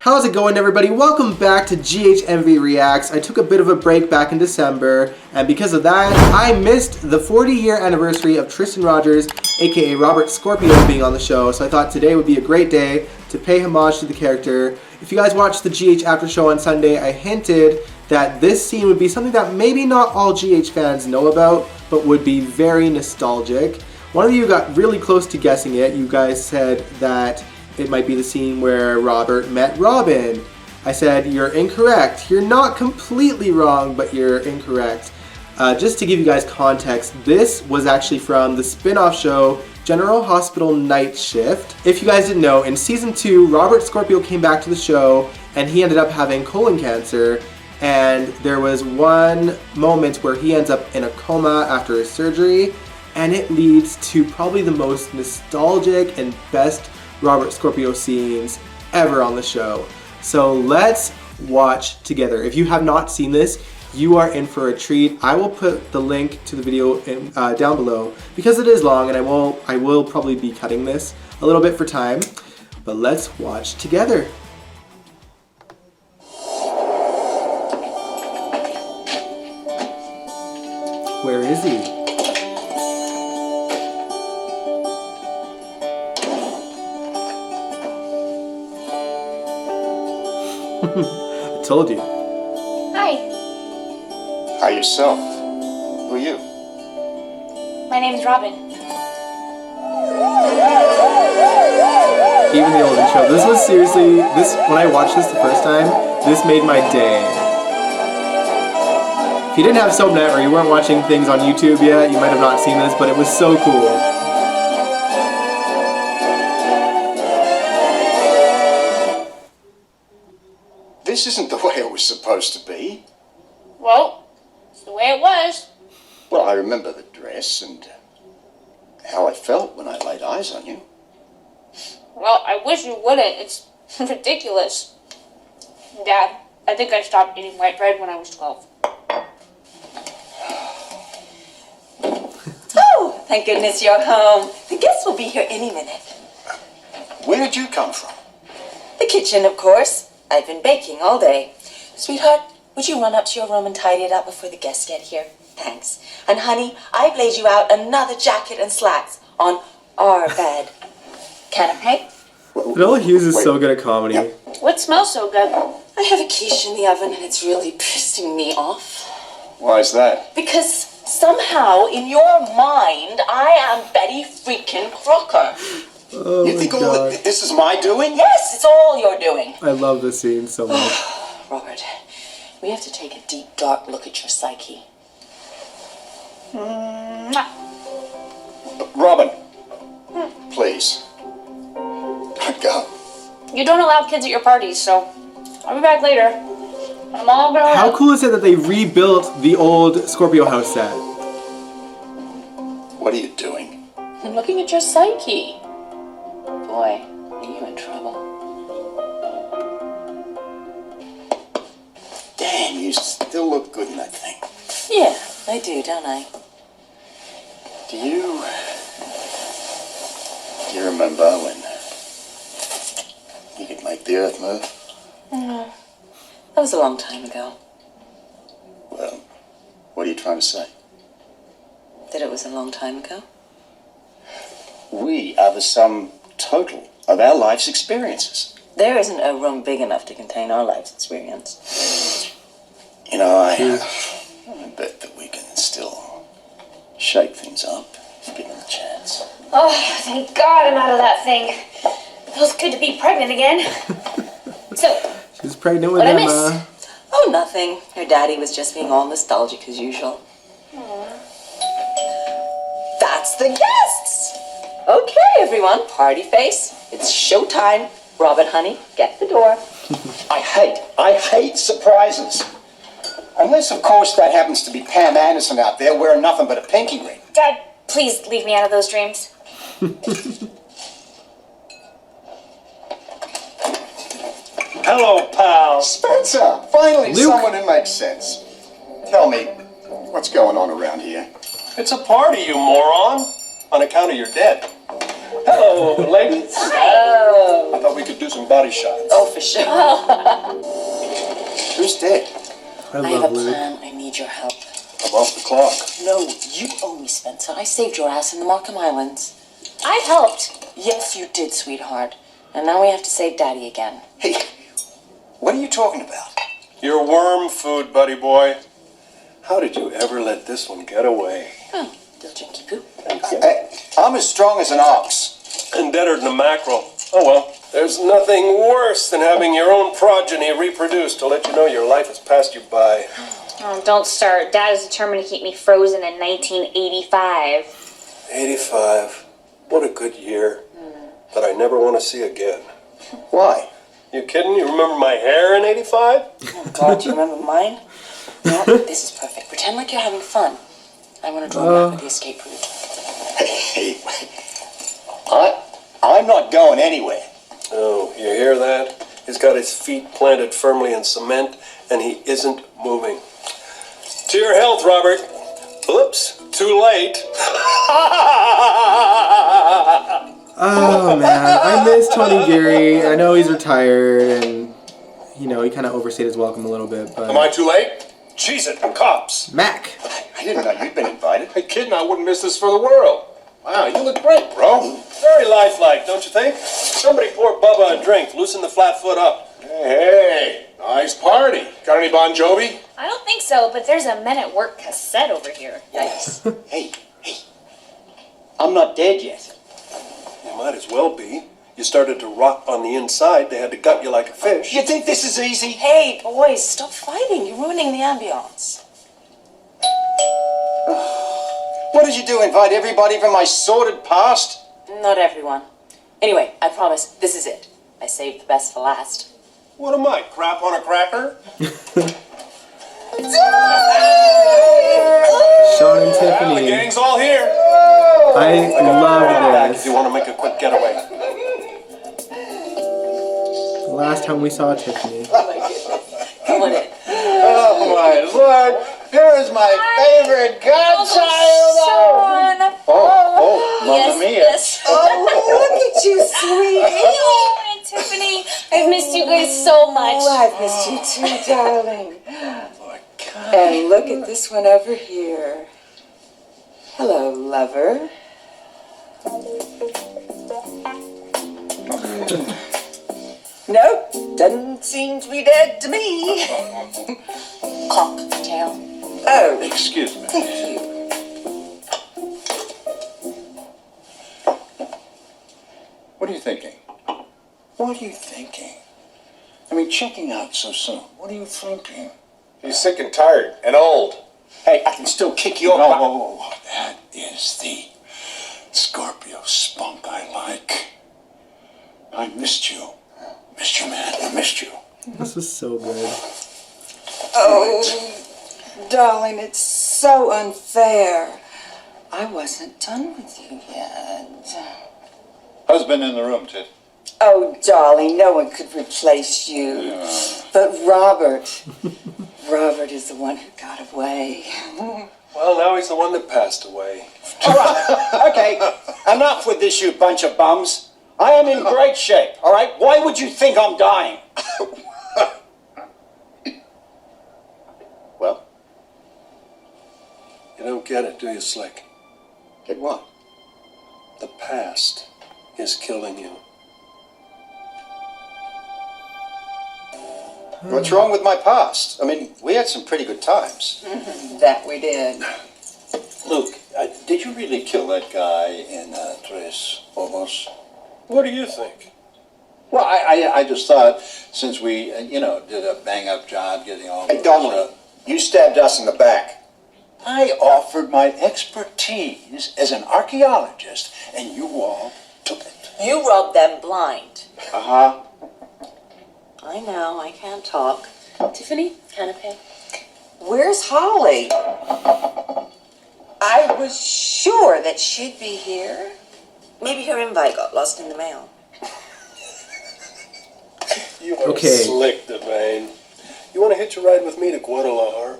How's it going, everybody? Welcome back to GHMV Reacts. I took a bit of a break back in December, and because of that, I missed the 40-year anniversary of Tristan Rogers, aka Robert Scorpio, being on the show, so I thought today would be a great day to pay homage to the character. If you guys watched the GH After Show on Sunday, I hinted that this scene would be something that maybe not all GH fans know about, but would be very nostalgic. One of you got really close to guessing it. You guys said that it might be the scene where Robert met Robin. I said, you're incorrect. You're not completely wrong, but you're incorrect. Just to give you guys context, this was actually from the spin-off show General Hospital Night Shift. If you guys didn't know, in season 2, Robert Scorpio came back to the show and he ended up having colon cancer, and there was one moment where he ends up in a coma after his surgery, and it leads to probably the most nostalgic and best Robert Scorpio scenes ever on the show. So let's watch together. If you have not seen this, you are in for a treat. I will put the link to the video down below because it is long, and I will probably be cutting this a little bit for time, but let's watch together. Where is he? I told you. Hi. Hi yourself. Who are you? My name's Robin. Even the old intro. This was seriously, when I watched this the first time, this made my day. If you didn't have SoapNet or you weren't watching things on YouTube yet, you might have not seen this, but it was so cool. This isn't the way it was supposed to be. Well, it's the way it was. Well, I remember the dress and how I felt when I laid eyes on you. Well, I wish you wouldn't. It's ridiculous. Dad, I think I stopped eating white bread when I was 12. Oh, thank goodness you're home. The guests will be here any minute. Where did you come from? The kitchen, of course. I've been baking all day. Sweetheart, would you run up to your room and tidy it up before the guests get here? Thanks. And honey, I've laid you out another jacket and slacks on our bed. Canapé? Vanilla Hughes is so good at comedy. Yeah. What smells so good? I have a quiche in the oven and it's really pissing me off. Why is that? Because somehow, in your mind, I am Betty freaking Crocker. Oh You think my all God. this is my doing? Yes, it's all you're doing. I love this scene so much. Robert, we have to take a deep, dark look at your psyche. Robin, please. Don't go. You don't allow kids at your parties, so I'll be back later. I'm all grown How up. cool is it that they rebuilt the old Scorpio house set? What are you doing? I'm looking at your psyche. Boy, are you in trouble. Damn, you still look good in that thing. Yeah, I do, don't I? Do you remember when you could make the earth move? No. That was a long time ago. Well, what are you trying to say? That it was a long time ago? We are the sum total of our life's experiences. There isn't a room big enough to contain our life's experience. You know, I bet that we can still shake things up if given a chance. Oh, thank God I'm out of that thing. Feels good to be pregnant again. So, She's pregnant with What'd I Emma. Oh, nothing. Her daddy was just being all nostalgic as usual. That's the guests! Okay, everyone, party face. It's showtime. Robin, honey, get the door. I hate surprises. Unless, of course, that happens to be Pam Anderson out there wearing nothing but a pinky ring. Dad, please leave me out of those dreams. Hello, pal. Spencer, finally Luke. someone who makes sense. Tell me, what's going on around here? It's a party, you moron. On account of your dead. Hello, ladies. Oh. I thought we could do do some body shots. Oh, for sure. Who's dead? I I have love a Luke. plan. I need your help. I'm off the clock. No, you owe me, Spencer. I saved your ass in the Markham Islands. I helped. Yes, you did, sweetheart. And now we have to save Daddy again. Hey, what are you talking about? Your worm food, buddy boy. How did you ever let this one get away? Oh, little drinky poo. Hey, I'm as strong as an ox. And deader than a mackerel. Oh well. There's nothing worse than having your own progeny reproduce to let you know your life has passed you by. Oh, don't start. Dad is determined to keep me frozen in 1985. 85. What a good year. That I never want to see again. Why? You kidding? You remember my hair in 85? Oh, God, do you remember mine? No, this is perfect. Pretend like you're having fun. I want to draw a map of the escape route. Hey, I'm not going anywhere. Oh, you hear that? He's got his feet planted firmly in cement, and he isn't moving. To your health, Robert. Oops, too late. Oh man, I miss Tony Geary. I know he's retired, and you know he kind of overstayed his welcome a little bit. But Am I too late? Cheese it, cops. Mac, I didn't know you'd been invited. Hey, kid, I wouldn't miss this for the world. Wow, you look great, bro. Very lifelike, don't you think? Somebody pour Bubba a drink. Loosen the flat foot up. Hey, nice party. Got any Bon Jovi? I don't think so, but there's a Men at Work cassette over here. Yikes. Hey, I'm not dead yet. You might as well be. You started to rot on the inside. They had to gut you like a fish. You think this is easy? Hey, boys, stop fighting. You're ruining the ambiance. What did you do, invite everybody from my sordid past? Not everyone. Anyway, I promise, this is it. I saved the best for last. What am I, crap on a cracker? Sean and The Tiffany. gang's all here. I love If this. you want to make a quick getaway. The last time we saw Tiffany. Come on in. Oh my Lord! Here is my favorite godchild. Oh, Mamma Mia! Yes. Oh, look at you, sweetie. Oh, Aunt Tiffany, I've missed you guys so much. Oh, I've missed you too, darling. And look at this one over here. Hello, lover. Nope, doesn't seem to be dead to me. Cocktail. Oh, Excuse me. thank you. What are you thinking? What are you thinking? I mean, checking out so soon. What are you thinking? He's sick and tired and old. Hey, I can still kick your No, butt. whoa, whoa, whoa. That is the Scorpio spunk I like. I missed you. Missed you, man. I missed you. This was so good. Oh, darling, it's so unfair. I wasn't done with you yet. Husband in the room, Tit. Oh, darling, no one could replace you. But Robert is the one who got away. Well, now he's the one that passed away. All right, okay, enough with this, you bunch of bums. I am in great shape, all right? Why would you think I'm dying? Well, You don't get it, do you, Slick? get what? The past is killing you. What's wrong with my past? I mean, we had some pretty good times. That we did. Luke, did you really kill that guy in Tres Obos? What do you think? Well, I just thought, since we, did a bang-up job getting all Hey, those, Donnelly, you stabbed us in the back. I offered my expertise as an archaeologist, and you all took it. You robbed them blind. Uh-huh. I know, I can't talk. Tiffany, canapé. Where's Holly? I was sure that she'd be here. Maybe her invite got lost in the mail. You are Okay. slick, Devane. You want to hitch a ride with me to Guadalajara?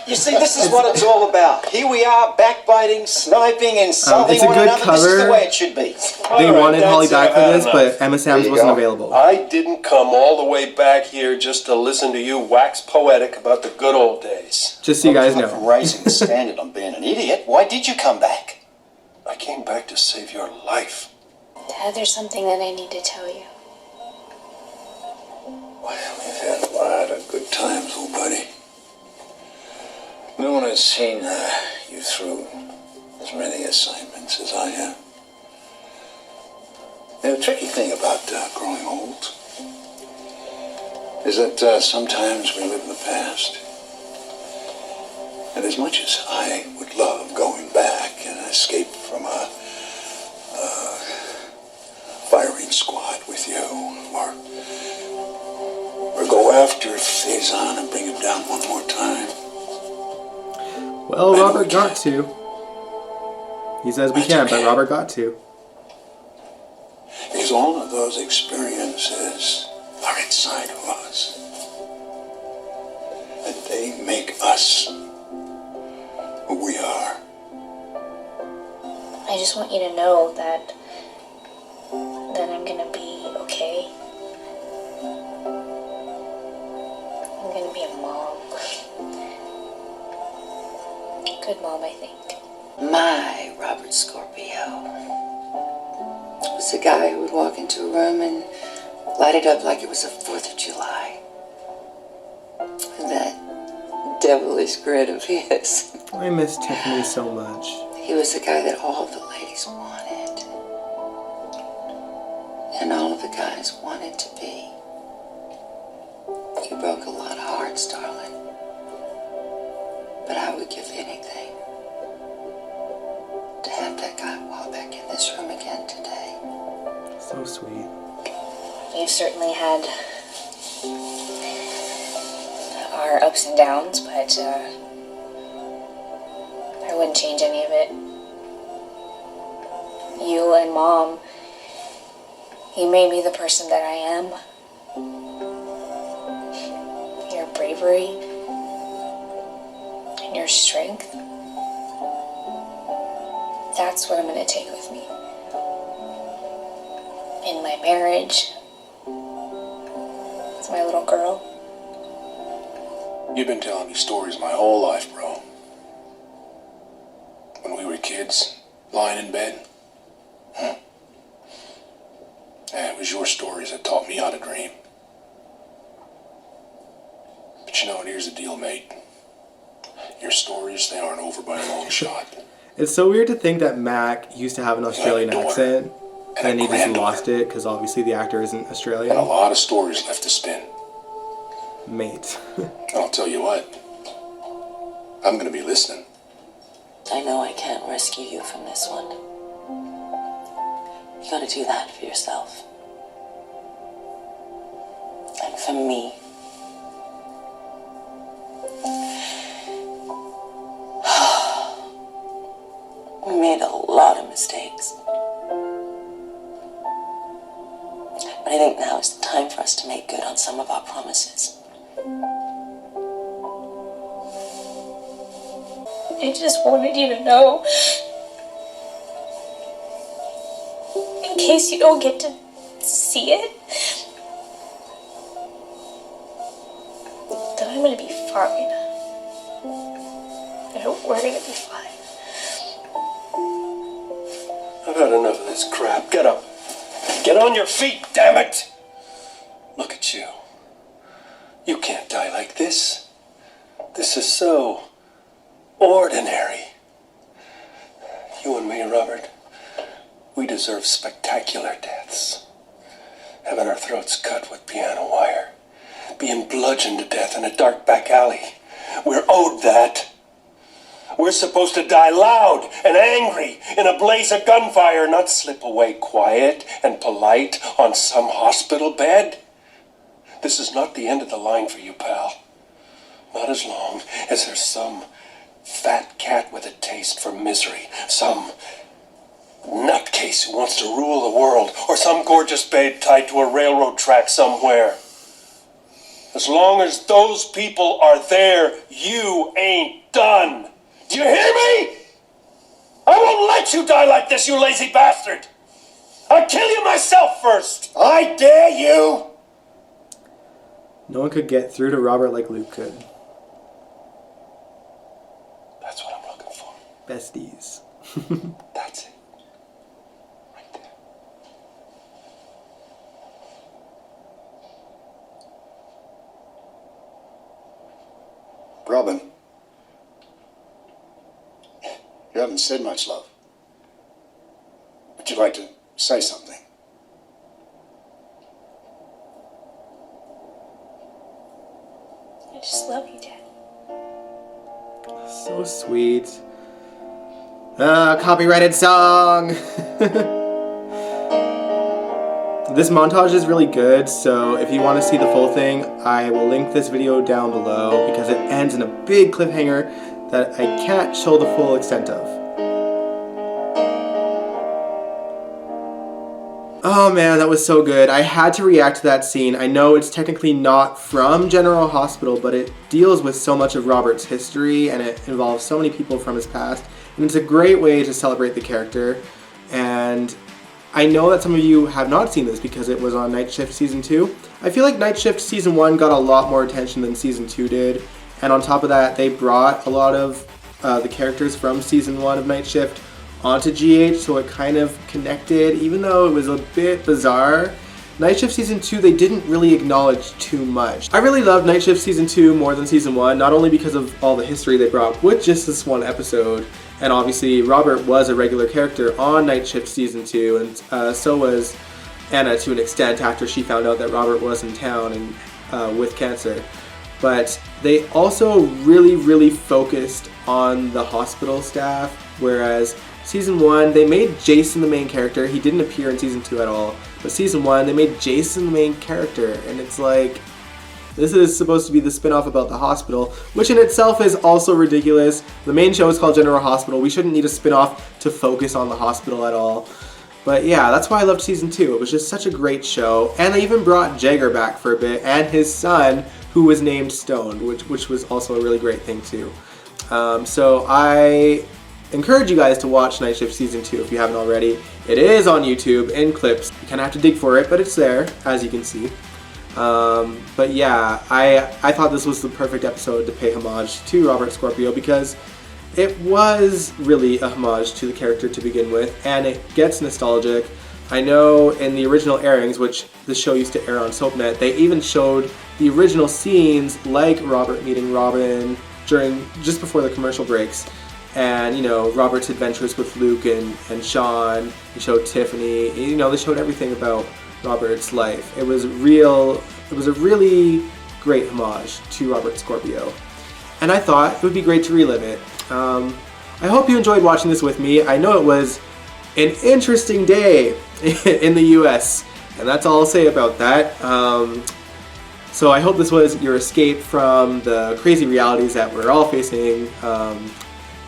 You see, this is what it's all about. Here we are, backbiting, sniping, insulting it's a one good another. This is cover. the way it should be. They All right, wanted Holly that's back for had this, enough. but Emma Samms you wasn't go. available. I didn't come all the way back here just to listen to you wax poetic about the good old days. Just so you guys Apart from know. raising the standard on being an idiot, why did you come back? I came back to save your life. Dad, there's something that I need to tell you. Well, we've had a lot of good times, old buddy. No one has seen you through as many assignments as I have. Now, the tricky thing about growing old is that sometimes we live in the past. And as much as I would love going back and escape from a firing squad with you, or go after Faison and bring him down one more time. Well, Robert got to. He says we can, but Robert got to. Because all of those experiences are inside of us. And they make us who we are. I just want you to know that I'm gonna be okay. I'm gonna be a mom. Good mom, I think. My Robert Scorpio was the guy who would walk into a room and light it up like it was the 4th of July. And that devilish grin of his. I miss Tiffany so much. He was the guy that all the ladies wanted. And all of the guys wanted to be. You broke a lot of hearts, darling. But I would give anything to have that guy walk back in this room again today. So sweet. We've certainly had our ups and downs, but I wouldn't change any of it. You and Mom, you made me the person that I am. Your bravery and your strength, that's what I'm going to take with me. In my marriage, with my little girl. You've been telling me stories my whole life, bro. When we were kids, lying in bed. Yeah, it was your stories that taught me how to dream. But you know what, here's the deal, mate. Your stories, they aren't over by a long shot. It's so weird to think that Mac used to have an Australian daughter accent, and and a he just granddaughter. lost it because obviously the actor isn't Australian. And a lot of stories left to spin. Mate. And I'll tell you what, I'm gonna be listening. I know I can't rescue you from this one. You gotta do that for yourself. And for me. We made a lot of mistakes. But I think now is the time for us to make good on some of our promises. I just wanted you to know, in case you don't get to see it, that I'm gonna be fine. We're gonna be fine. I've had enough of this crap. Get up. Get on your feet, damn it! Look at you. You can't die like this. This is so ordinary. You and me, Robert, we deserve spectacular deaths. Having our throats cut with piano wire. Being bludgeoned to death in a dark back alley. We're owed that. We're supposed to die loud and angry in a blaze of gunfire, not slip away quiet and polite on some hospital bed. This is not the end of the line for you, pal. Not as long as there's some fat cat with a taste for misery, some nutcase who wants to rule the world, or some gorgeous babe tied to a railroad track somewhere. As long as those people are there, you ain't done. Do you hear me? I won't let you die like this, you lazy bastard. I'll kill you myself first. I dare you! No one could get through to Robert like Luke could. That's what I'm looking for. Besties. That's it. Right there. Robin, you haven't said much, love. Would you like to say something? I just love you, Dad. So sweet. Copyrighted song! This montage is really good, so if you want to see the full thing, I will link this video down below because it ends in a big cliffhanger that I can't show the full extent of. Oh man, that was so good. I had to react to that scene. I know it's technically not from General Hospital, but it deals with so much of Robert's history and it involves so many people from his past. And it's a great way to celebrate the character. And I know that some of you have not seen this because it was on Night Shift Season 2. I feel like Night Shift Season 1 got a lot more attention than Season 2 did. And on top of that, they brought a lot of the characters from Season 1 of Night Shift onto GH, so it kind of connected, even though it was a bit bizarre. Night Shift Season 2, they didn't really acknowledge too much. I really loved Night Shift Season 2 more than Season 1, not only because of all the history they brought with just this one episode, and obviously Robert was a regular character on Night Shift Season 2, and so was Anna to an extent after she found out that Robert was in town and with cancer. But they also really focused on the hospital staff, whereas Season 1, they made Jason the main character. He didn't appear in Season 2 at all. But Season 1, they made Jason the main character. And it's like, this is supposed to be the spin-off about the hospital, which in itself is also ridiculous. The main show is called General Hospital. We shouldn't need a spin-off to focus on the hospital at all. But yeah, that's why I loved Season 2. It was just such a great show. And they even brought Jagger back for a bit, and his son, who was named Stone, which was also a really great thing too. So I encourage you guys to watch Night Shift Season 2 if you haven't already. It is on YouTube in clips. You kind of have to dig for it, but it's there, as you can see. But yeah, I thought this was the perfect episode to pay homage to Robert Scorpio because it was really a homage to the character to begin with, and it gets nostalgic. I know in the original airings, which the show used to air on SoapNet, they even showed the original scenes like Robert meeting Robin just before the commercial breaks. And, you know, Robert's adventures with Luke and Sean. They showed Tiffany. You know, they showed everything about Robert's life. It was a really great homage to Robert Scorpio. And I thought it would be great to relive it. I hope you enjoyed watching this with me. I know it was an interesting day in the US, and that's all I'll say about that. So I hope this was your escape from the crazy realities that we're all facing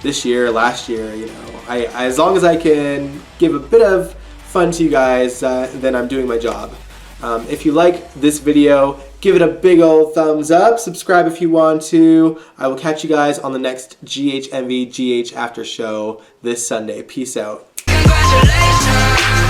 this year, last year. You know, as long as I can give a bit of fun to you guys, then I'm doing my job. If you like this video, give it a big old thumbs up. Subscribe if you want to. I will catch you guys on the next GHMV GH After Show this Sunday. Peace out. Congratulations.